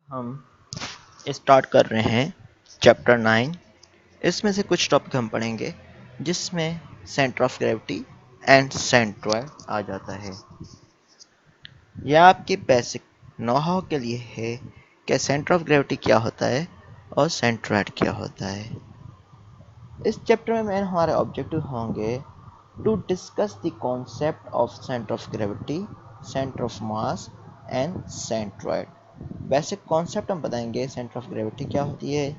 हम स्टार्ट कर रहे हैं चैप्टर 9। इसमें से कुछ टॉपिक हम पढ़ेंगे जिसमें centre of gravity and centroid आ जाता है। यह आपके बेसिक नो हाउ के लिए है कि सेंटर ऑफ ग्रेविटी क्या होता है और सेंट्रॉयड क्या होता है। इस चैप्टर में मेन हमारे ऑब्जेक्टिव होंगे to discuss the concept of centre of gravity, centre of mass and centroid. Basic concept हम बताएंगे, सेंटर ऑफ ग्रेविटी क्या होती है,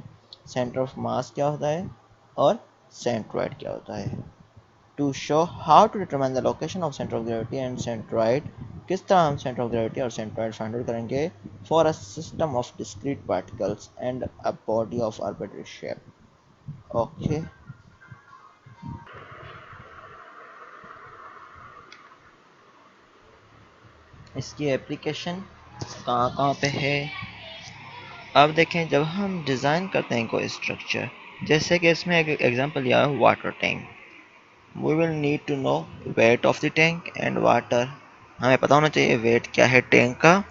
सेंटर ऑफ मास क्या होता है और सेंट्रॉयड क्या होता है। To show how to determine the location of centre of gravity and centroid, किस तरह हम सेंटर ऑफ ग्रेविटी और सेंट्रॉयड फाइंड आउट करेंगे for a system of discrete particles and a body of arbitrary shape. Okay, इसकी application कहाँ कहाँ पे है। अब देखें, जब हम डिज़ाइन करते हैं कोई स्ट्रक्चर, जैसे कि इसमें एक एग्जांपल लिया है water tank. We will need to know weight of the tank and water. हमें पता होना चाहिए वेट क्या है टैंक का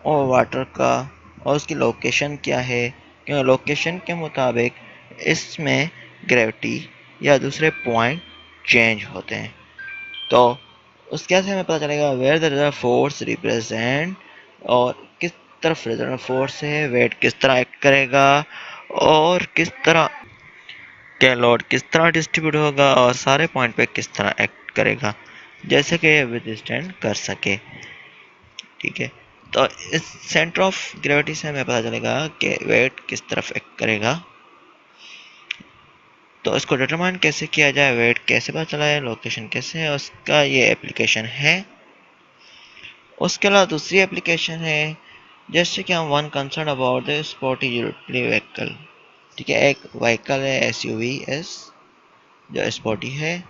और वाटर का, और उसकी लोकेशन क्या है, क्योंकि लोकेशन के मुताबिक इसमें ग्रेविटी या दूसरे पॉइंट चेंज होते हैं। तो उसके से हमें पता चलेगा वेयर द फोर्स रिप्रेजेंट, और किस तरफ रिजल्ट फोर्स है, वेट किस तरह एक्ट करेगा और किस तरह क्या लोड किस तरह डिस्ट्रीब्यूट होगा और सारे पॉइंट पे किस तरह एक्ट करेगा, जैसे कि विदस्टैंड कर सके। ठीक है, तो इस सेंटर ऑफ ग्रेविटी से हमें पता चलेगा कि वेट किस तरफ एक्ट करेगा। तो इसको डिटरमाइन कैसे किया जाए, वेट कैसे पता चला है, लोकेशन कैसे है, उसका ये एप्लीकेशन है। उसके अलावा दूसरी एप्लीकेशन है, जैसे कि हम one concern about the sporty utility vehicle. ठीक है, एक व्हीकल है एसयूवी एस जो स्पोर्टी है।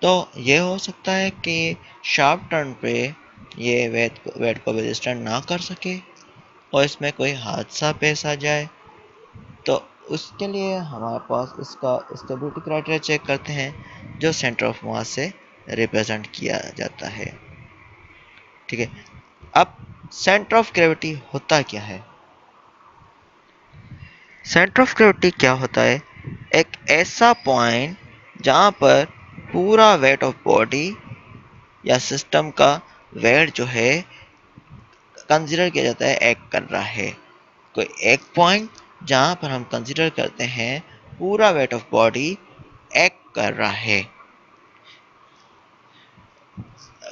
तो ये हो सकता है कि शार्प टर्न पे ये वेट को विदस्टैंड ना कर सके और इसमें कोई हादसा पेश आ जाए। तो उसके लिए हमारे पास इसका स्टेबिलिटी क्राइटेरिया चेक करते हैं जो सेंटर ऑफ मास से रिप्रेजेंट किया जाता है। ठीक है, अब सेंटर ऑफ ग्रेविटी होता क्या है। सेंटर ऑफ ग्रेविटी क्या होता है, एक ऐसा पॉइंट जहाँ पर पूरा वेट ऑफ बॉडी या सिस्टम का वेट जो है कंसिडर किया जाता है एक्ट कर रहा है। कोई एक पॉइंट जहाँ पर हम कंसिडर करते हैं पूरा वेट ऑफ बॉडी एक्ट कर रहा है।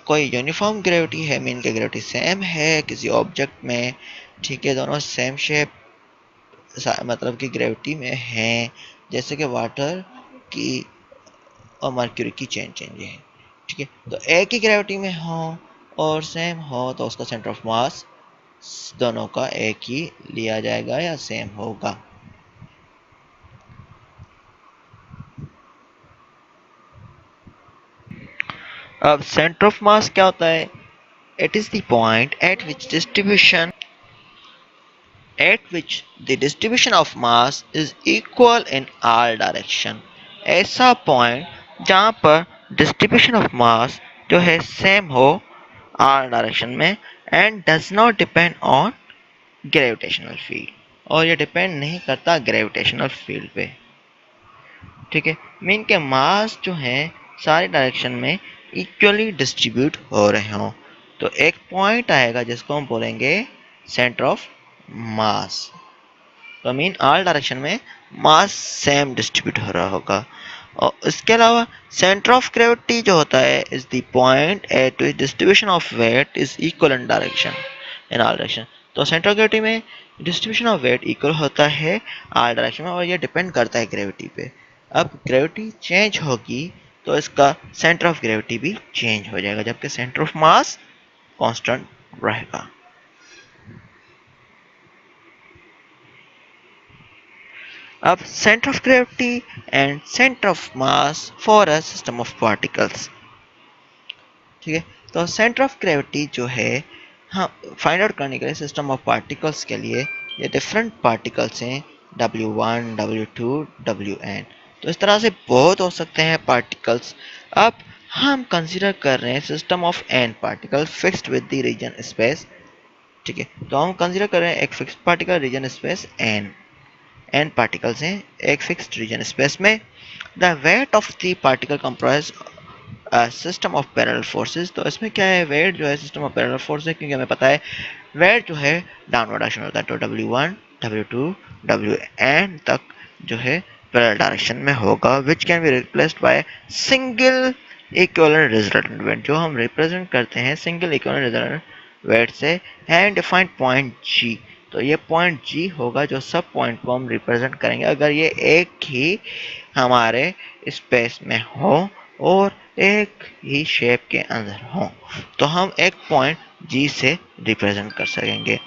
कोई यूनिफॉर्म ग्रेविटी है, मीन की ग्रेविटी सेम है किसी ऑब्जेक्ट में। ठीक है, दोनों सेम शेप मतलब कि ग्रेविटी में हैं, जैसे कि वाटर की और मर्क्यूरी की चेंज है। ठीक है, तो एक ही ग्रेविटी में हो और सेम हो तो उसका सेंटर ऑफ मास दोनों का एक ही लिया जाएगा या सेम होगा। अब सेंटर ऑफ मास क्या होता है, it is the point at which the distribution of mass is equal in all direction। ऐसा पॉइंट जहाँ पर डिस्ट्रीब्यूशन ऑफ मास जो है सेम हो all डायरेक्शन में and does not depend on gravitational field, और ये डिपेंड नहीं करता ग्रेविटेशनल फील्ड पे। ठीक है, मीन के मास जो है सारे डायरेक्शन में इक्वली डिस्ट्रीब्यूट हो रहे हों। तो एक पॉइंट आएगा जिसको हम बोलेंगे सेंटर ऑफ मास। तो मीन ऑल डायरेक्शन में मास सेम डिस्ट्रीब्यूट हो रहा होगा। और इसके अलावा सेंटर ऑफ ग्रेविटी जो होता है is the point at which distribution of weight is equal in direction in all direction. तो सेंटर ऑफ ग्रेविटी में डिस्ट्रीब्यूशन ऑफ वेट इक्वल होता है ऑल डायरेक्शन में, और ये डिपेंड करता है ग्रेविटी पे। अब ग्रेविटी चेंज होगी तो इसका सेंटर ऑफ ग्रेविटी भी चेंज हो जाएगा, जबकि सेंटर ऑफ मास कांस्टेंट रहेगा। अब centre of gravity and centre of mass for a system of particles. ठीक है, तो सेंटर ऑफ ग्रेविटी जो है हाँ फाइंड आउट करने के लिए सिस्टम ऑफ पार्टिकल्स के लिए ये डिफरेंट पार्टिकल्स हैं W1, W2, Wn। तो इस तरह से बहुत हो सकते हैं पार्टिकल्स। अब हम कंसीडर कर रहे हैं system of n particle fixed with the region space ठीक है। तो हम कंसीडर कर रहे हैं एक fixed particle region space n particles हैं एक फिक्स्ड रीजन स्पेस में। The weight of the particle comprise system of parallel forces. तो इसमें क्या है, वेट जो है सिस्टम ऑफ पैरेलल फोर्स है, क्योंकि हमें पता है वेट जो है डाउनवर्ड डायरेक्शन होता है। तो W1 W2 Wn तक जो है पैरेलल डायरेक्शन में होगा, which can be replaced by single equivalent resultant weight, जो हम रिप्रेजेंट करते हैं सिंगल इक्विवेलेंट रिजल्टेंट वेट से, एंड डिफाइंड पॉइंट G। तो ये पॉइंट G होगा जो सब पॉइंट को हम रिप्रेजेंट करेंगे अगर ये एक ही हमारे स्पेस में हो और एक ही शेप के अंदर हो, तो हम एक पॉइंट G से रिप्रेजेंट कर सकेंगे।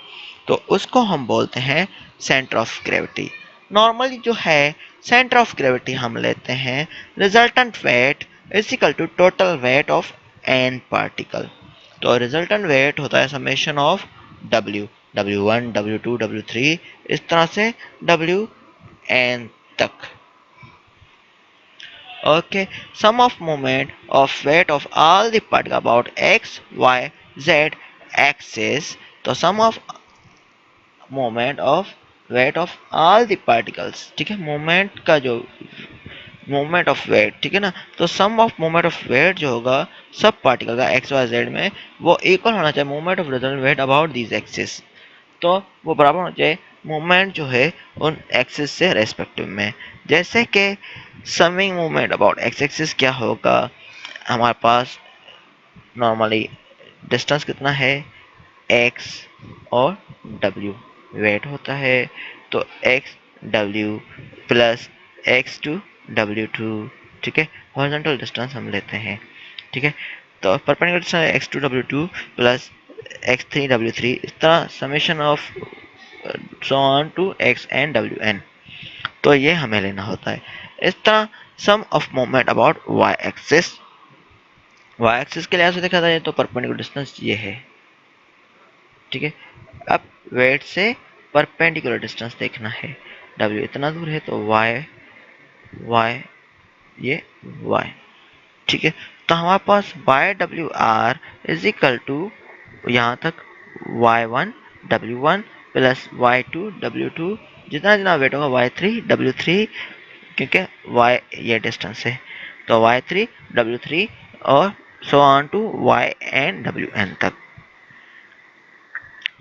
तो उसको हम बोलते हैं सेंटर ऑफ ग्रेविटी। नॉर्मली जो है सेंटर ऑफ ग्रेविटी हम लेते हैं resultant weight is equal to total weight of n particle. तो रिजल्टेंट वेट होता है summation of W, W1 W2 W3 इस तरह से Wn तक। Okay, sum of moment of weight of all the particle about x, y, z axis। तो sum of moment of weight of all the particles, ठीक है, moment का जो moment of weight, ठीक है ना, तो सम ऑफ मोमेंट ऑफ वेट जो होगा सब पार्टिकल का एक्स वाई जेड में वो इक्वल होना चाहिए moment of resultant weight about these axis. तो वो बराबर होना चाहिए मोमेंट जो है उन एक्सिस से रेस्पेक्टिव में। जैसे कि summing moment about x axis क्या होगा, हमारे पास नॉर्मली डिस्टेंस कितना है x और w वेट होता है, तो x w plus x two डब्ल्यू टू, ठीक है, हॉरिजॉन्टल डिस्टेंस हम लेते हैं, ठीक है। तो परपेंडिकुलर डिस्टेंस एक्स टू डब्ल्यू two plus x three W three, इस तरह summation of so on to x N W N. तो ये हमें लेना होता है। इस तरह सम of moment about Y axis के लिहाज से देखा जाए तो परपेंडिकुलर डिस्टेंस ये है, ठीक है। अब वेट से परपेंडिकुलर डिस्टेंस देखना है, w इतना दूर है तो y ये y, ठीक है। तो हमारे पास वाई डब्ल्यू आर इज इक्वल टू यहाँ तक y1 w1 plus y2 w2, जितना जितना वेट होगा y3 w3, क्योंकि y ये डिस्टेंस है, तो y3 w3 और so on to yn wn तक।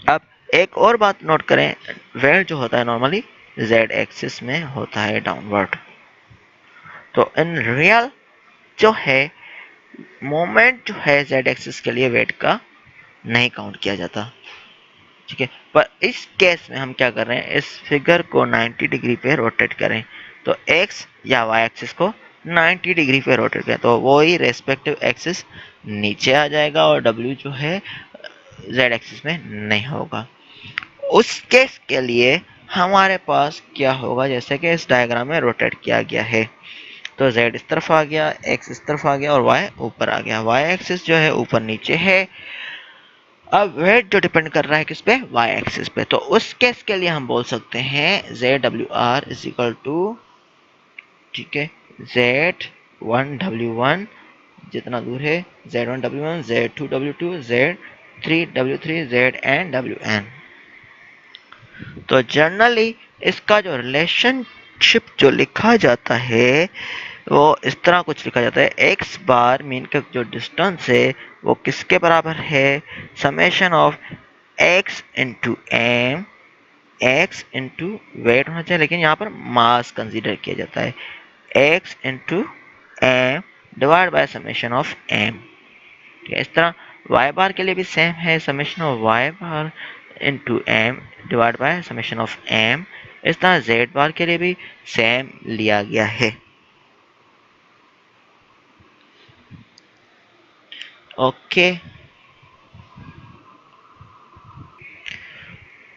अब एक और बात नोट करें, वेट जो होता है नॉर्मली z एक्सिस में होता है डाउनवर्ड। तो इन रियल जो है मोमेंट जो है z एक्सिस के लिए वेट का नहीं काउंट किया जाता, ठीक है। पर इस केस में हम क्या कर रहे हैं, इस फिगर को 90 डिग्री पे रोटेट करें, तो x या y एक्सिस को 90 डिग्री पे रोटेट करें तो वो ही रेस्पेक्टिव एक्सिस नीचे आ जाएगा और w जो है z एक्सिस में नहीं होगा। उस केस के लिए हमारे पास क्या होगा, जैसे कि इस डायग्राम में रोटेट किया गया है, तो z इस तरफ आ गया, x इस तरफ आ गया और y ऊपर आ गया। y एक्सिस जो है ऊपर नीचे है। अब वेट जो डिपेंड कर रहा है किस पे, y एक्सिस पे। तो उस केस के लिए हम बोल सकते हैं ZWR इज इक्वल टू, ठीक है, Z1W1 जितना दूर है, Z1W1 Z2W2 Z3W3 Zn Wn। तो जनरली इसका जो रिलेशनशिप जो लिखा जाता है वो इस तरह कुछ लिखा जाता है, एक्स बार मीन का जो डिस्टेंस है वो किसके बराबर है, summation of x into m, x into weight होना चाहिए लेकिन यहाँ पर मास कंसीडर किया जाता है, x into m divide by summation of m, ठीक है। इस तरह वाई बार के लिए भी सेम है, summation of y bar into m divide by summation of m. इस तरह जेड बार के लिए भी सेम लिया गया है। ओके,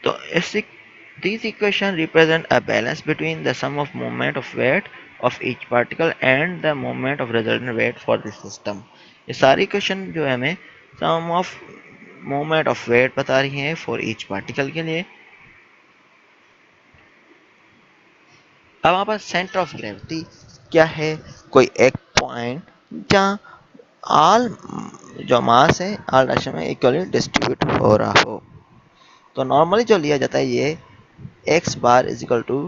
तो these equation represent a balance between the sum of moment of weight of each particle and the moment of resultant weight for the system। ये सारी इक्वेशन जो है हमें सम ऑफ मोमेंट ऑफ वेट बता रही हैं फॉर ईच पार्टिकल के लिए। अब हमारे पास सेंटर ऑफ ग्रेविटी क्या है, कोई एक पॉइंट जहाँ ऑल जो मास है ऑल डायरेक्शन में इक्वली डिस्ट्रीब्यूट हो रहा हो। तो नॉर्मली जो लिया जाता है ये x bar is equal to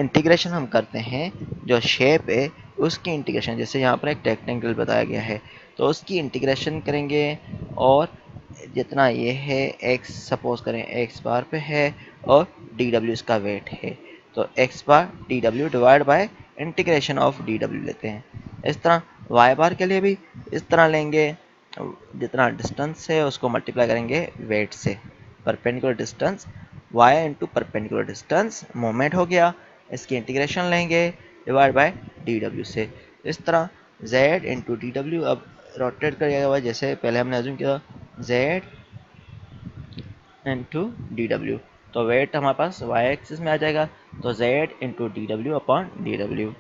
integration हम करते हैं जो शेप है उसकी इंटीग्रेशन, जैसे यहाँ पर एक रेक्टेंगल बताया गया है तो उसकी इंटीग्रेशन करेंगे और जितना ये है एक्स सपोज करें एक्स बार पे है और डी डब्ल्यू इसका वेट है तो x bar D W divide by integration of D W लेते हैं। इस तरह वाई बार के लिए भी इस तरह लेंगे, जितना डिस्टेंस है उसको मल्टीप्लाई करेंगे वेट से, perpendicular distance y into perpendicular distance moment हो गया, इसकी इंटीग्रेशन लेंगे डिवाइड बाय डी डब्ल्यू से। इस तरह z इंटू डी डब्ल्यू अब रोटेट कर जाएगा जैसे पहले हमने अज्यूम किया z इंटू डी डब्ल्यू, तो वेट हमारे पास वाई एक्सिस में आ जाएगा तो z into D W upon D W.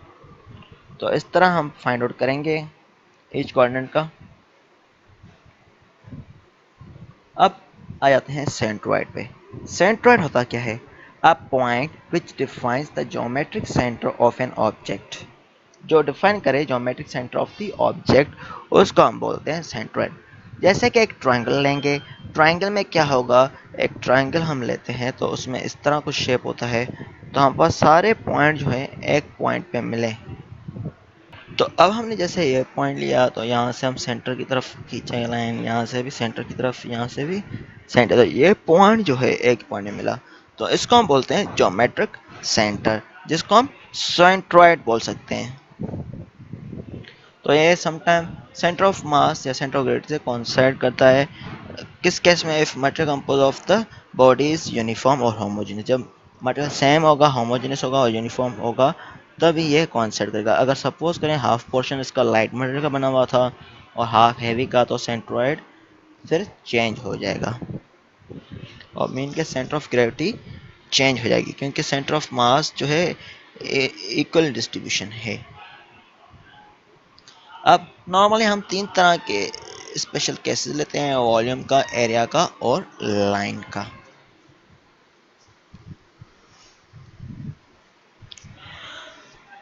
तो इस तरह हम फाइंड आउट करेंगे ईच कोऑर्डिनेट का। अब आ जाते हैं सेंट्रोइड पे। सेंट्रोइड होता क्या है? A point which defines the geometric centre of an object, जो डिफाइन करे geometric centre of the object उसको हम बोलते हैं सेंट्रोइड। जैसे कि एक ट्रायंगल लेंगे, ट्रायंगल में क्या होगा, एक ट्रायंगल हम लेते हैं तो उसमें इस तरह कुछ शेप होता है तो हमारे पास सारे पॉइंट जो है एक पॉइंट पे मिले। तो अब हमने जैसे ये पॉइंट लिया तो यहाँ से हम सेंटर की तरफ खींचेंगे लाइन, यहाँ से भी सेंटर की तरफ, यहाँ से भी सेंटर, तो ये पॉइंट जो है एक पॉइंट में मिला तो इसको हम बोलते हैं ज्योमेट्रिक सेंटर, जिसको हम सेंट्रोइड बोल सकते हैं। तो ये समटाइम सेंटर ऑफ मास या सेंटर ऑफ ग्रेविटी से कोइंसाइड करता है किस केस में, if material compose of the body is uniform और होमोजेनियस, जब मटेरियल सेम होगा, होमोजेनियस होगा और यूनिफॉर्म होगा तभी ये कोइंसाइड करेगा। अगर सपोज करें हाफ पोर्शन इसका लाइट मटेरियल का बना हुआ था और हाफ हैवी का, तो सेंट्रोइड फिर चेंज हो जाएगा और मीन के सेंटर ऑफ ग्रेविटी चेंज हो जाएगी क्योंकि सेंटर ऑफ मास जो है इक्वल डिस्ट्रीब्यूशन है। अब नॉर्मली हम तीन तरह के स्पेशल केसेस लेते हैं, वॉल्यूम का, एरिया का और लाइन का।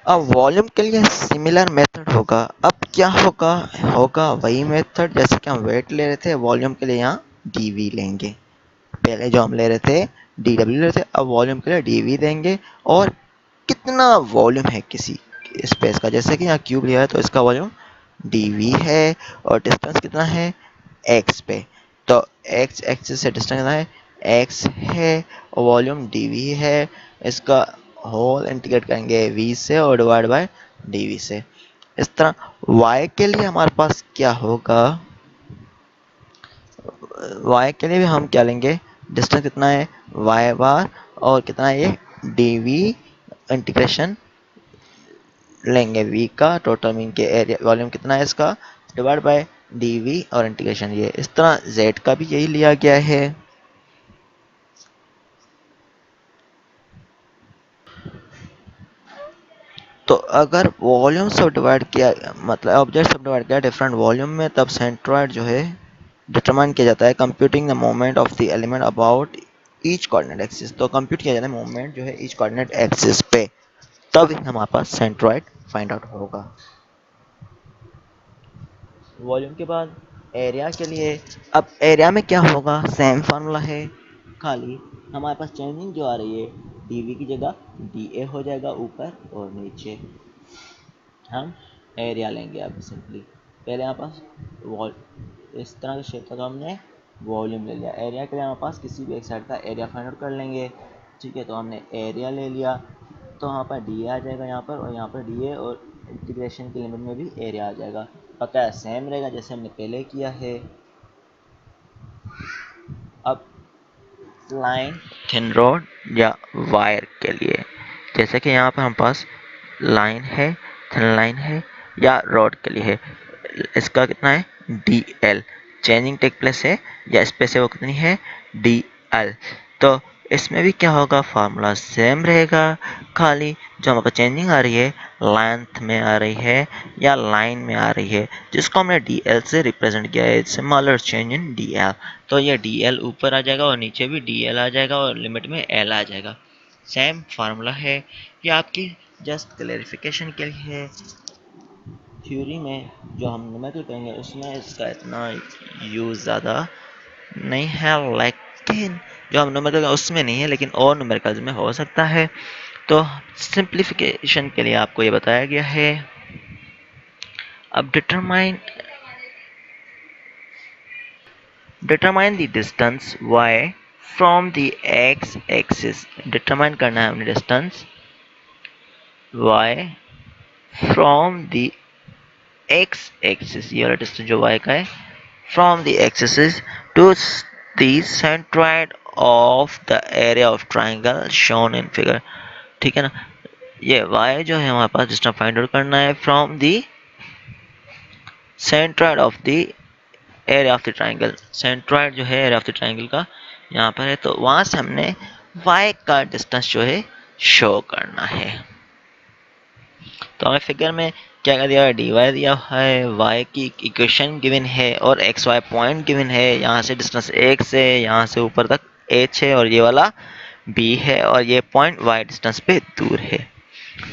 अब वॉल्यूम के लिए सिमिलर मेथड होगा। अब क्या होगा, होगा वही मेथड जैसे कि हम वेट ले रहे थे, वॉल्यूम के लिए यहाँ डीवी लेंगे, पहले जो हम ले रहे थे डी डब्ल्यू ले रहे थे, अब वॉल्यूम के लिए डीवी देंगे और कितना वॉल्यूम है किसी स्पेस का, जैसे कि यहाँ क्यूब लिया है तो इसका वॉल्यूम डीवी है और डिस्टेंस कितना है एक्स पे, तो एक्स एक्सिस से डिस्टेंस कितना है एक्स है और वॉल्यूम डीवी है, इसका होल इंटीग्रेट करेंगे वी से और डिवाइड बाय डीवी से। इस तरह y के लिए हमारे पास क्या होगा, y के लिए भी हम क्या लेंगे, डिस्टेंस कितना है y बार और कितना है ये dv, इंटीग्रेशन लेंगे v का, टोटल मीन के एरिया वॉल्यूम कितना है इसका डिवाइड बाय dv और इंटीग्रेशन ये। इस तरह z का भी यही लिया गया है। तो अगर वॉल्यूम सब डिवाइड किया, मतलब ऑब्जेक्ट सब डिवाइड किया डिफरेंट वॉल्यूम में, तब सेंट्रोइड जो है डिटरमाइन किया जाता है computing the moment of the element about each coordinate axis. तो कंप्यूट किया जाता है मोमेंट जो है ईच कोऑर्डिनेट एक्सिस पे, तब हमारे पास सेंट्रोइड फाइंड आउट होगा। वॉल्यूम के बाद एरिया के लिए, अब एरिया में क्या होगा, सेम फार्मूला है, खाली हमारे पास चेंजिंग जो आ रही है डीवी की जगह डी हो जाएगा ऊपर और नीचे। हम एरिया लेंगे अब सिंपली, पहले हमारे पास वॉल इस तरह का शेप था तो हमने वॉल्यूम ले लिया, एरिया के लिए हमारे पास किसी भी एक साइड का एरिया फाइंड आउट कर लेंगे। ठीक है, तो हमने एरिया ले लिया तो वहाँ पर डी आ जाएगा यहाँ पर, और यहाँ पर डी और इंटीग्रेशन की लिमिट में भी एरिया आ जाएगा, पता है सेम रहेगा जैसे हमने पहले किया है। अब लाइन, थिन रॉड या वायर के लिए, जैसे कि यहाँ पर हमारे पास लाइन है, थिन लाइन है या रॉड के लिए है, इसका कितना है d l, changing take place है या स्पेस है वो कितनी है डी एल। तो इसमें भी क्या होगा, फार्मूला सेम रहेगा, खाली जो हमारे पास चेंजिंग आ रही है लेंथ में आ रही है या लाइन में आ रही है, जिसको हमने डी एल से रिप्रेजेंट किया है, smaller change in D L. तो ये डी एल ऊपर आ जाएगा और नीचे भी डी एल आ जाएगा और लिमिट में एल आ जाएगा। सेम फार्मूला है, ये आपकी जस्ट क्लेरिफिकेशन के लिए है। थ्योरी में जो हम न्यूमेरिकल करेंगे उसमें इसका इतना यूज़ ज़्यादा नहीं है, लाइक लेकिन जो हम न्यूमेरिकल उसमें नहीं है, लेकिन और न्यूमेरिकल्स में हो सकता है। तो सिंप्लीफिकेशन के लिए आपको ये बताया गया है। अब determine the distance y from the x axis. Determine करना है हमने distance y from the x axis, ये वाला डिस्टेंस जो y का है, from the axis to the centroid of the area of triangle shown in figure. ठीक है ना, ये y जो है हमारे पास डिस्टेंस फाइंड आउट करना है from the centroid of the area of the triangle. Centroid जो है एरिया ऑफ द ट्राइंगल का यहाँ पर है, तो वहां से हमने y का डिस्टेंस जो है शो करना है। तो हमें फिगर में क्या कर दिया है, dy दिया है, y की इक्वेशन गिवन है और एक्स वाई पॉइंट गिवन है। यहाँ से डिस्टेंस x से यहाँ से ऊपर तक h है और ये वाला b है और ये पॉइंट y डिस्टेंस पे दूर है।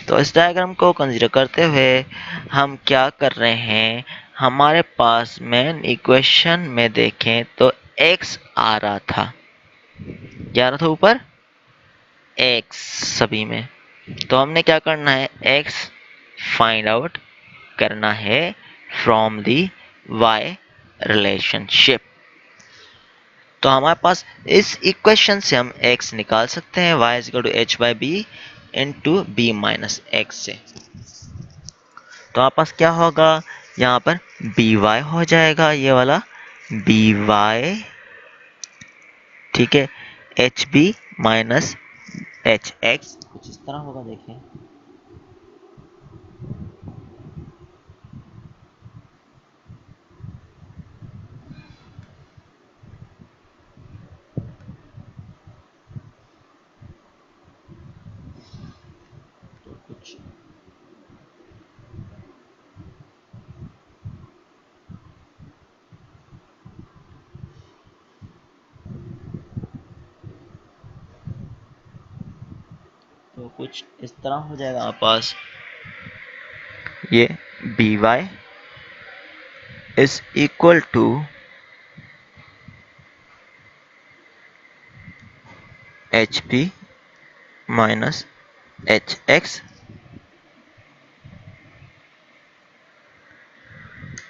तो इस डायग्राम को कंसीडर करते हुए हम क्या कर रहे हैं, हमारे पास मेन इक्वेशन में देखें तो x आ रहा था, क्या आ रहा था ऊपर, x सभी में। तो हमने क्या करना है, x फाइंड आउट करना है फ्रॉम दी y रिलेशनशिप। तो हमारे पास इस इक्वेशन से हम x निकाल सकते हैं, y is equal to h by b into b minus x से। तो हमारे पास क्या होगा, यहाँ पर बी वाई हो जाएगा, ये वाला बी वाई, ठीक है, h b minus h x कुछ इस तरह होगा, देखें। तो कुछ इस तरह हो जाएगा हमारे पास, ये b y is equal to h p minus h x.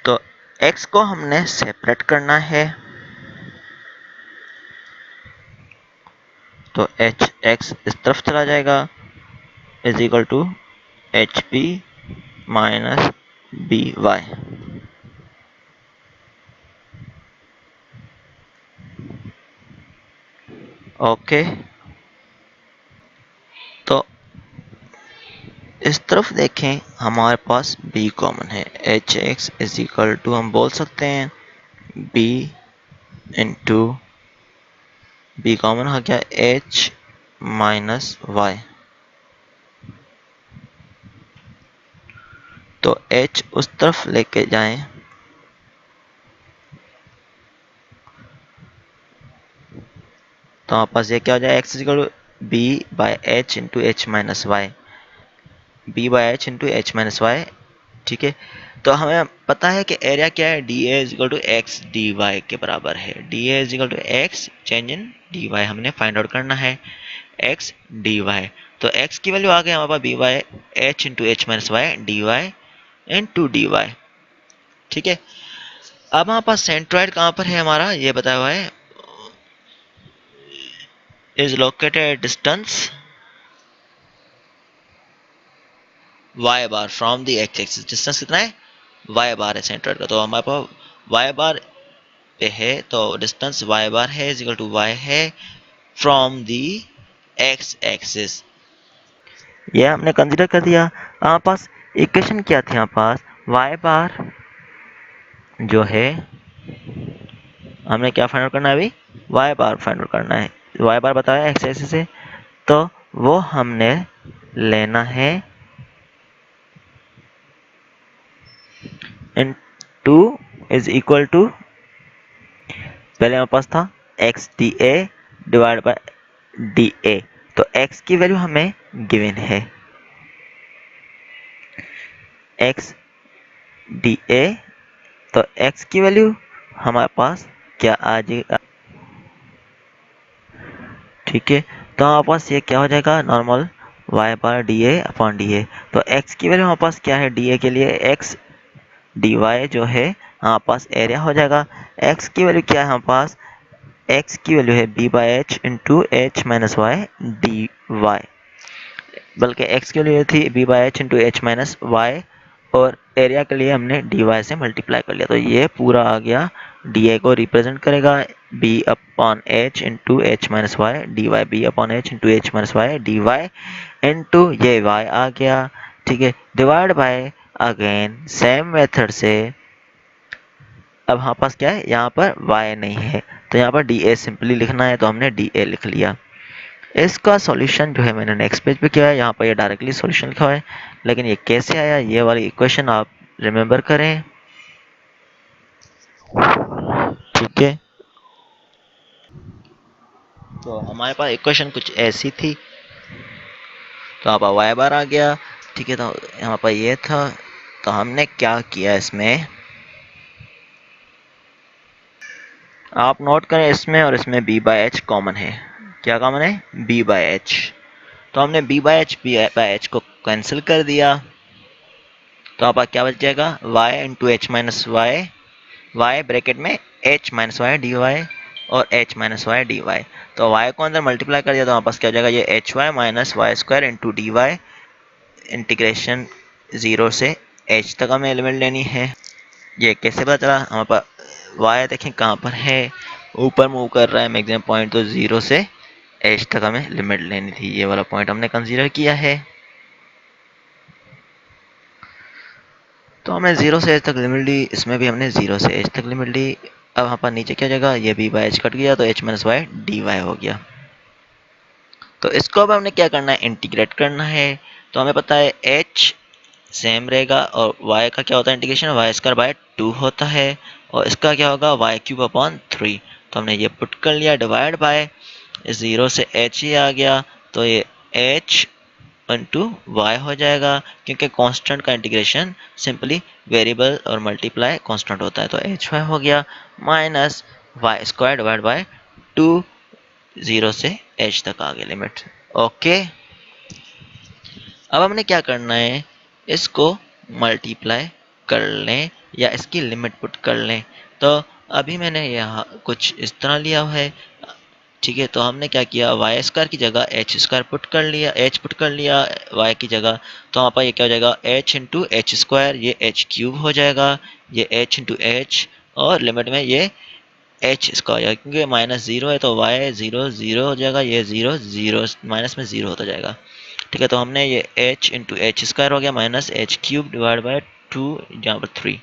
तो x को हमने सेपरेट करना है, तो एच एक्स इस तरफ चला जाएगा, is equal to h p minus b y. Okay, तो इस तरफ देखें हमारे पास b कॉमन है, h x is equal to हम बोल सकते हैं b इंटू बी कॉमन हो गया h माइनस वाई। तो h उस तरफ लेके जाएं, तो हमारे पास ये क्या हो जाए, x is equal to b by h into h minus y, b by h into h minus y. ठीक है, तो हमें पता है कि एरिया क्या है, d a is equal to x d y के बराबर है। D a is equal to x change in d y हमने फाइंड आउट करना है, एक्स डी वाई। तो एक्स की वैल्यू आ गई हमारे पास b by h into h minus y d y into d y. ठीक है, अब हमारे पास सेंट्रॉइड कहाँ पर है हमारा, ये बताया हुआ है, is located distance y bar from the x axis. Distance कितना है, y बार है सेंट्रॉइड का, तो हमारे पास y बार पे है, तो डिस्टेंस y बार है इज इक्वल टू y है फ्रॉम द एक्स एक्सिस। ये हमने कंसीडर कर दिया। हमारे पास इक्वेशन क्या थी, हमारे पास y बार जो है, हमने क्या फाइंड आउट करना है अभी, y बार फाइंड आउट करना है। y बार बताया एक्स एक्सिस से, तो वो हमने लेना है इन टू इज इक्वल टू, पहले हमारे पास था x D A divide by D A, तो x की वैल्यू हमें गिवन है एक्स डी ए, तो x की वैल्यू हमारे पास क्या आ जाएगा, ठीक है, तो हमारे पास ये क्या हो जाएगा, normal y bar D A upon D A. तो x की वैल्यू हमारे पास क्या है, डी ए के लिए x डी वाई जो है हमारे पास एरिया हो जाएगा। x की वैल्यू क्या है हमारे पास, x की वैल्यू है b by h into h minus y d y, बल्कि x के लिए थी b by h into h minus y, और एरिया के लिए हमने डी वाई से मल्टीप्लाई कर लिया। तो ये पूरा आ गया, डी ए को रिप्रेजेंट करेगा b upon h into h minus y d y, b upon h into h minus y d y into ये y आ गया। ठीक है, divide by again same method से, अब हमारे पास क्या है, यहाँ पर y नहीं है तो यहाँ पर डी ए सिंपली लिखना है, तो हमने डी ए लिख लिया। इसका सॉल्यूशन जो है मैंने नेक्स्ट पेज पे किया है, यहाँ पर ये डायरेक्टली सॉल्यूशन लिखा है, लेकिन ये कैसे आया, ये वाली इक्वेशन आप रिमेम्बर करें। ठीक है, तो हमारे पास इक्वेशन कुछ ऐसी थी, तो यहाँ पर y बार आ गया। ठीक है, तो यहाँ पर ये था, तो हमने क्या किया इसमें, आप नोट करें इसमें और इसमें b बाई एच कॉमन है। क्या कॉमन है, b बाई एच, तो हमने b बाई एच को कैंसिल कर दिया, तो आप क्या बच जाएगा, y into h minus y, y bracket में h minus y d y और h minus y d y, तो y को अंदर मल्टीप्लाई कर दिया तो हमारे पास क्या हो जाएगा, ये h y minus y square into d y, integration 0 से h तक हमें एलिमेंट लेनी है। ये कैसे पता चला, हमारे पास y देखें कहाँ पर है, ऊपर मूव कर रहा है मैक्सिमम पॉइंट, तो 0 से h तक हमें लिमिट लेनी थी, ये वाला पॉइंट हमने कंसीडर किया है। तो हमने 0 से h तक लिमिट ली, इसमें भी हमने 0 से h तक लिमिट ली। अब यहाँ पर नीचे क्या जाएगा, ये b बाई एच कट गया तो h minus y d y हो गया। तो इसको अब हमने क्या करना है, इंटीग्रेट करना है। तो हमें पता है h सेम रहेगा और y का क्या होता है इंटीग्रेशन, वाई स्क्वायर बाय 2 होता है, और इसका क्या होगा, वाई क्यूब अपॉन 3। तो हमने ये पुट कर लिया, डिवाइड बाय 0 से h ही आ गया, तो ये h इंटू वाई हो जाएगा, क्योंकि कांस्टेंट का इंटीग्रेशन सिंपली वेरिएबल और मल्टीप्लाई कांस्टेंट होता है, तो एच वाई हो गया minus y square divide by 2, 0 से h तक आ गया लिमिट। ओके, अब हमने क्या करना है, इसको मल्टीप्लाई कर लें या इसकी लिमिट पुट कर लें। तो अभी मैंने यहाँ कुछ इस तरह लिया है। ठीक है, तो हमने क्या किया, वाई स्क्वायर की जगह एच स्क्वायर पुट कर लिया, एच पुट कर लिया वाई की जगह, तो वहाँ पर ये क्या हो जाएगा, एच इंटू एच स्क्वायर, ये एच क्यूब हो जाएगा, ये एच इंटू एच, और लिमिट में ये एच इसका हो जाएगा, क्योंकि माइनस 0 है तो वाई 0 0 हो जाएगा, ये 0 0 माइनस में 0 होता जाएगा। ठीक है, तो हमने ये एच इंटू एच स्क्वायर हो गया minus H cube divide by 2, जहाँ पर 3।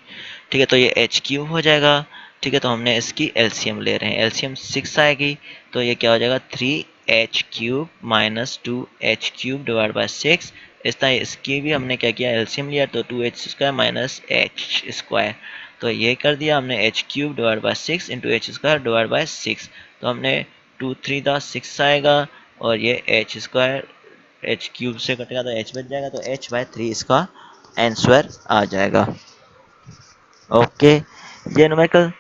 ठीक है, तो ये एच क्यूब हो जाएगा। ठीक है, तो हमने इसकी एलसीएम ले रहे हैं, एलसीएम 6 आएगी, तो ये क्या हो जाएगा, 3h cube minus 2h cube divide by 6। इस तरह इसकी भी हमने क्या किया, एलसीएम लिया, तो 2h square minus H square, तो ये कर दिया हमने H cube divide by 6 into H square divide by 6। तो हमने 2 3 दा 6 आएगा, और ये एच स्क्वायर एच क्यूब से कटेगा तो एच बच जाएगा, तो एच बाई 3 इसका आंसर आ जाएगा। ओके, ये न्यूमेरिकल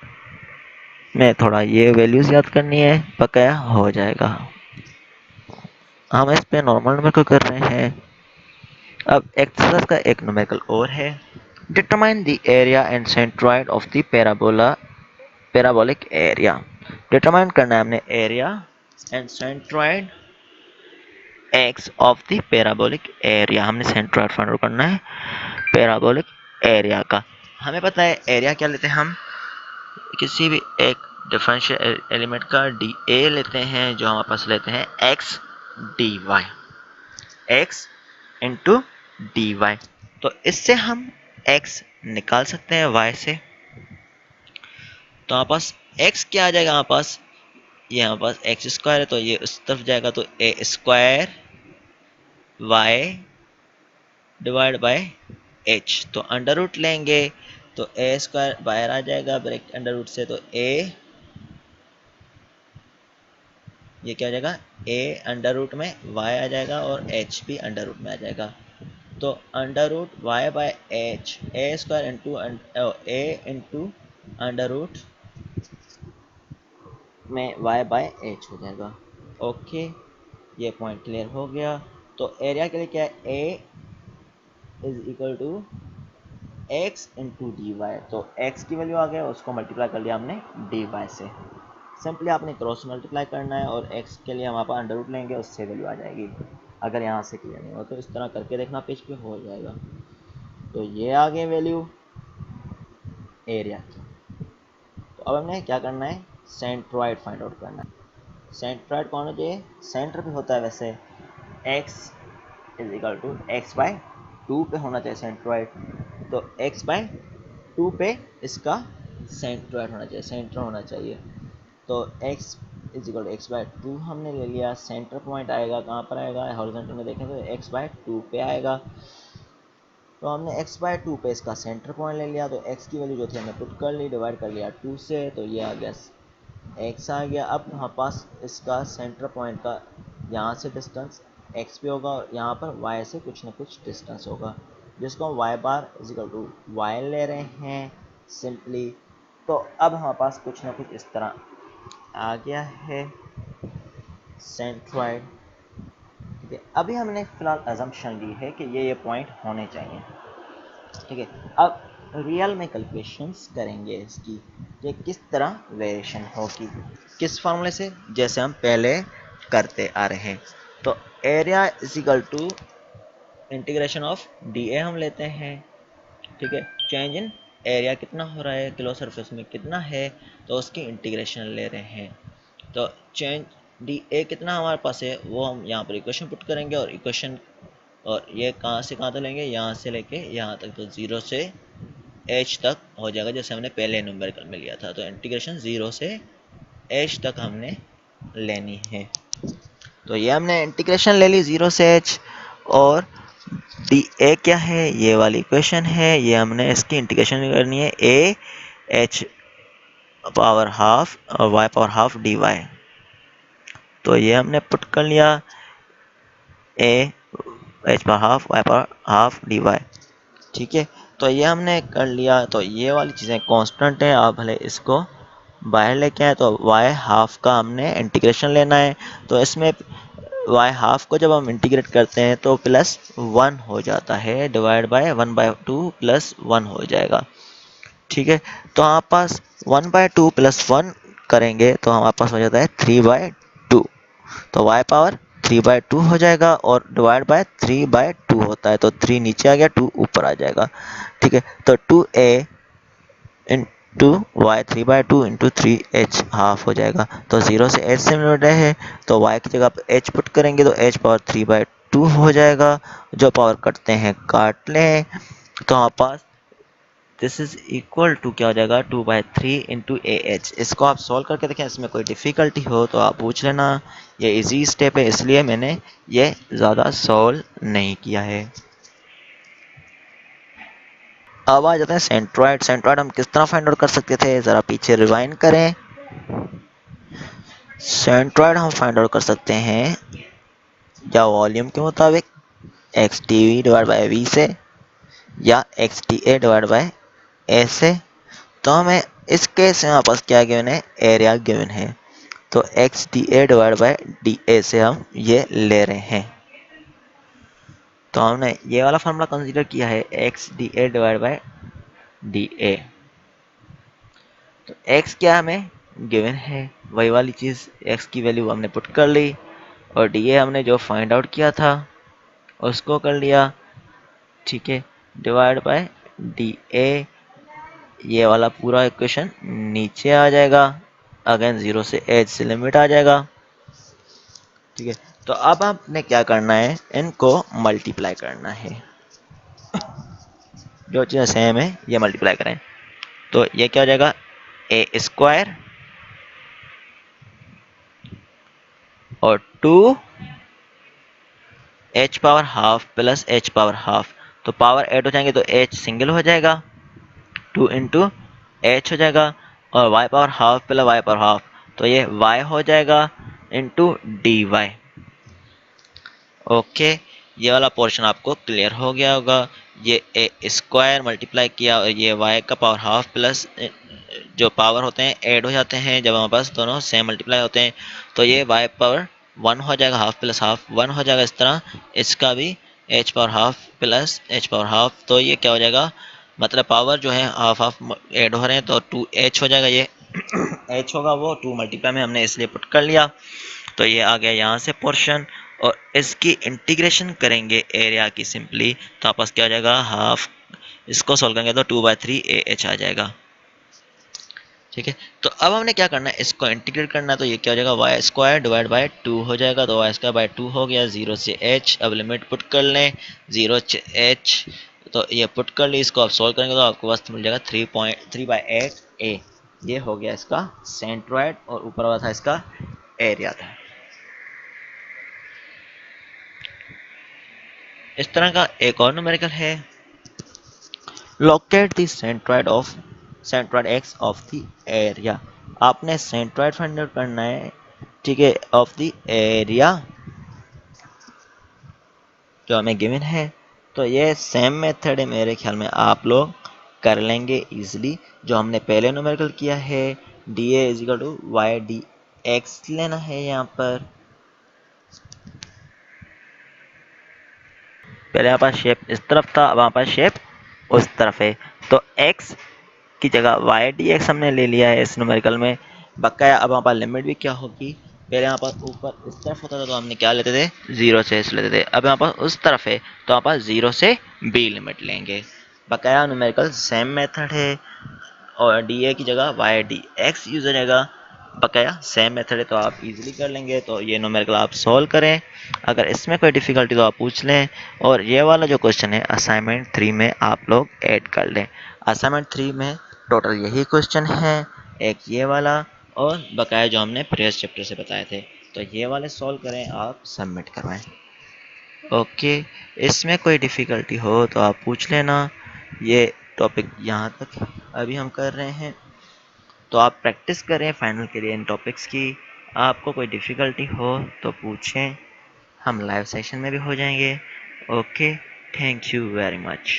में थोड़ा ये वैल्यूज याद करनी है, बकाया हो जाएगा। हम इस पे नॉर्मल न्यूमेरिकल कर रहे हैं। अब एक्सरसाइज का एक न्यूमेरिकल और है, determine the area and centroid of the parabolic area. Determine करना है हमने area and centroid x of the parabolic area, हमने सेंट्रॉइड फाइंड आउट करना है पैराबोलिक एरिया का। हमें पता है एरिया क्या लेते हैं, हम किसी भी एक डिफरेंशियल एलिमेंट का डी ए लेते हैं, जो हमारे पास लेते हैं x d y, x into d y. तो इससे हम x निकाल सकते हैं y से, तो हमारे पास x क्या आ जाएगा, हमारे पास ये हमारे पास एक्स स्क्वायर है, तो ये उस तरफ जाएगा, तो a square y divide by h, तो अंडर रूट लेंगे तो ए स्क्वायर बाहर आ जाएगा ब्रैकेट अंडर रूट से, तो ए ये क्या हो जाएगा, ए अंडर रूट में y आ जाएगा और h भी अंडर रूट में आ जाएगा, तो under root y by h, a square into a into under root में y बाय एच हो जाएगा। ओके, ये पॉइंट क्लियर हो गया। तो एरिया के लिए क्या है, a is equal to x into d y. तो एक्स की वैल्यू आ गया, उसको मल्टीप्लाई कर लिया हमने डी वाई से। सिंपली आपने क्रॉस मल्टीप्लाई करना है और एक्स के लिए हम आप अंडर रूट लेंगे, उससे वैल्यू आ जाएगी। अगर यहाँ से क्लियर नहीं हो तो इस तरह करके देखना, पेज पे हो जाएगा। तो ये आ गई वैल्यू एरिया की। तो अब हमें क्या करना है, सेंट्रॉइड फाइंड आउट करना है। सेंट्रॉइड कौन होता है, सेंटर पे होता है वैसे। X is equal to x by two पे होना चाहिए सेंट्रॉइड। तो एक्स बाय टू पे इसका सेंट्रॉइड होना चाहिए, सेंटर होना चाहिए। तो x is equal to x by two हमने ले लिया। सेंटर पॉइंट आएगा कहाँ पर आएगा, हॉरिजॉन्टल में देखें तो एक्स बाय टू पे आएगा। तो हमने x बाय टू पे इसका सेंटर पॉइंट ले लिया। तो x की वैल्यू जो थी हमने पुट कर ली, डिवाइड कर लिया 2 से, तो ये आ गया x आ गया। अब हमारे पास इसका सेंटर पॉइंट का यहाँ से डिस्टेंस x पे होगा और यहाँ पर y से कुछ ना कुछ डिस्टेंस होगा, जिसको हम y bar is equal to y ले रहे हैं सिंपली। तो अब हमारे पास कुछ ना कुछ इस तरह आ गया है सेंट्रॉइड। ठीक है, अभी हमने फिलहाल अजम्पशन ली है कि ये पॉइंट होने चाहिए। ठीक है, अब रियल में कैलकुलेशंस करेंगे इसकी कि किस तरह वेरिएशन होगी, किस फार्मूले से, जैसे हम पहले करते आ रहे हैं। तो area is equal to integration of d a हम लेते हैं। ठीक है, चेंज इन एरिया कितना हो रहा है, किलो सरफेस में कितना है, तो उसकी इंटीग्रेशन ले रहे हैं। तो चेंज डी ए कितना हमारे पास है वो हम यहाँ पर इक्वेशन पुट करेंगे, और इक्वेशन और ये कहाँ से कहाँ तक लेंगे, यहाँ से लेके यहाँ तक, तो 0 से h तक हो जाएगा जैसे हमने पहले न्यूमेरिकल में लिया था। तो इंटीग्रेशन 0 से h तक हमने लेनी है। तो ये हमने इंटीग्रेशन ले ली 0 से h, और डी ए क्या है, ये वाली इक्वेशन है, ये हमने इसकी इंटीग्रेशन करनी है a h पावर हाफ और y power half d y. तो ये हमने पुट कर लिया a h power half y power half d y. ठीक है, तो ये हमने कर लिया। तो ये वाली चीज़ें कांस्टेंट हैं, आप भले इसको बाहर लेके आए। तो y हाफ का हमने इंटीग्रेशन लेना है। तो इसमें y हाफ को जब हम इंटीग्रेट करते हैं तो प्लस 1 हो जाता है, डिवाइड बाय 1/2 प्लस 1 हो जाएगा। ठीक है, तो हमारे पास 1/2 प्लस 1 करेंगे तो हमारे पास हो जाता है 3/2। तो y पावर 3/2 हो जाएगा, और डिवाइड बाय 3/2 होता है, तो 3 नीचे आ गया, 2 ऊपर आ जाएगा। ठीक है, तो 2a into Y 3/2 into 3h half हो जाएगा। तो 0 से h से मिल रहे हैं, तो y की जगह पर h पुट करेंगे तो h पावर 3/2 हो जाएगा। जो पावर कटते हैं काट लें, तो हमारे पास दिस इज इक्वल टू क्या हो जाएगा, 2/3 इंटू AH। इसको आप सॉल्व करके देखें, इसमें कोई डिफ़िकल्टी हो तो आप पूछ लेना। ये इजी स्टेप है, इसलिए मैंने ये ज़्यादा सॉल्व नहीं किया है। अब आ जाते हैं सेंट्रॉइड। सेंट्रॉइड हम किस तरह फाइंड आउट कर सकते थे, ज़रा पीछे रिवाइंड करें। सेंट्रॉइड हम फाइंड आउट कर सकते हैं या वॉल्यूम के मुताबिक x t v divide by v से, या x t a divide by a से। तो हमें इस केस में हमारे पास क्या गिवन है, एरिया गिवन है। तो x D A divide by D A से हम ये ले रहे हैं। तो हमने ये वाला फार्मूला कंसीडर किया है, x D A divide by D A. तो x क्या हमें गिवन है, वही वाली चीज़, x की वैल्यू हमने पुट कर ली, और dA हमने जो फाइंड आउट किया था उसको कर लिया। ठीक है, डिवाइड बाय dA, ये वाला पूरा इक्वेशन नीचे आ जाएगा। अगेन 0 से h से लिमिट आ जाएगा। ठीक है, तो अब आपने क्या करना है, इनको मल्टीप्लाई करना है। जो चीज़ें सेम है ये मल्टीप्लाई करें, तो ये क्या हो जाएगा, ए स्क्वायर और 2 h power half plus h power half. तो पावर ऐड हो जाएंगे तो h सिंगल हो जाएगा, 2 इंटू h हो जाएगा, और y power half plus y power half, तो ये y हो जाएगा इंटू डी वाई। ओके, ये वाला पोर्शन आपको क्लियर हो गया होगा। ये ए स्क्वायर मल्टीप्लाई किया और ये y का पावर हाफ प्लस जो पावर होते हैं ऐड हो जाते हैं जब हमारे पास दोनों सेम मल्टीप्लाई होते हैं, तो ये y पावर 1 हो जाएगा, हाफ प्लस हाफ 1 हो जाएगा, इस तरह इसका भी h power half plus h power half, तो ये क्या हो जाएगा, मतलब पावर जो है हाफ हाफ ऐड हो रहे हैं तो 2h हो जाएगा, ये h होगा वो 2 मल्टीप्लाई में हमने इसलिए पुट कर लिया, तो ये आ गया यहाँ से पोर्शन। और इसकी इंटीग्रेशन करेंगे एरिया की सिंपली, तो आपस क्या हो जाएगा, हाफ, इसको सोल्व करेंगे तो 2/3 ah आ जाएगा। ठीक है, तो अब हमने क्या करना है, इसको इंटीग्रेट करना है, तो ये क्या हो जाएगा, वाई स्क्वायर डिवाइड बाई 2 हो जाएगा, तो वाई स्क्वायर बाई 2 हो गया, 0 से h, अब लिमिट पुट कर लें, 0 से h, तो ये पुट कर ली, इसको आप सोल्व करेंगे तो आपको बस मिल जाएगा 3.3/8 a, ये हो गया इसका सेंट्रॉइड, और ऊपर वाला था इसका एरिया था। इस तरह का एक और न्यूमेरिकल है, locate the centroid x of the area. आपने सेंट्रॉइड फाइंड आउट करना है, ठीक है, ऑफ द एरिया जो हमें गिवन है। तो ये सेम मेथड है, मेरे ख्याल में आप लोग कर लेंगे इजीली, जो हमने पहले न्यूमेरिकल किया है, d a is equal to y d x लेना है। यहाँ पर पहले हमारे पास शेप इस तरफ था, अब हमारे पास शेप उस तरफ है, तो x की जगह वाई डी एक्स हमने ले लिया है इस न्यूमेरिकल में। बकाया अब हमारे पास लिमिट भी क्या होगी, पहले हमारे पास ऊपर इस तरफ होता था तो हमने क्या लेते थे, 0 से s लेते थे, अब हमारे पास उस तरफ है तो हमारे पास 0 से b लिमिट लेंगे। बकाया न्यूमेरिकल सेम मेथड है, और डी ए की जगह वाई डी एक्स यूज हो जाएगा, बकाया सेम मेथड है, तो आप इजीली कर लेंगे। तो ये न्यूमेरिकल आप सॉल्व करें, अगर इसमें कोई डिफ़िकल्टी तो आप पूछ लें, और ये वाला जो क्वेश्चन है असाइनमेंट 3 में आप लोग ऐड कर लें। असाइनमेंट 3 में टोटल यही क्वेश्चन है, एक ये वाला और बकाया जो हमने प्रीवियस चैप्टर से बताए थे, तो ये वाले सॉल्व करें, आप सबमिट करवाएं। ओके, इसमें कोई डिफ़िकल्टी हो तो आप पूछ लेना। ये टॉपिक यहाँ तक अभी हम कर रहे हैं, तो आप प्रैक्टिस करें फाइनल के लिए इन टॉपिक्स की। आपको कोई डिफ़िकल्टी हो तो पूछें, हम लाइव सेशन में भी हो जाएंगे। Okay, thank you very much.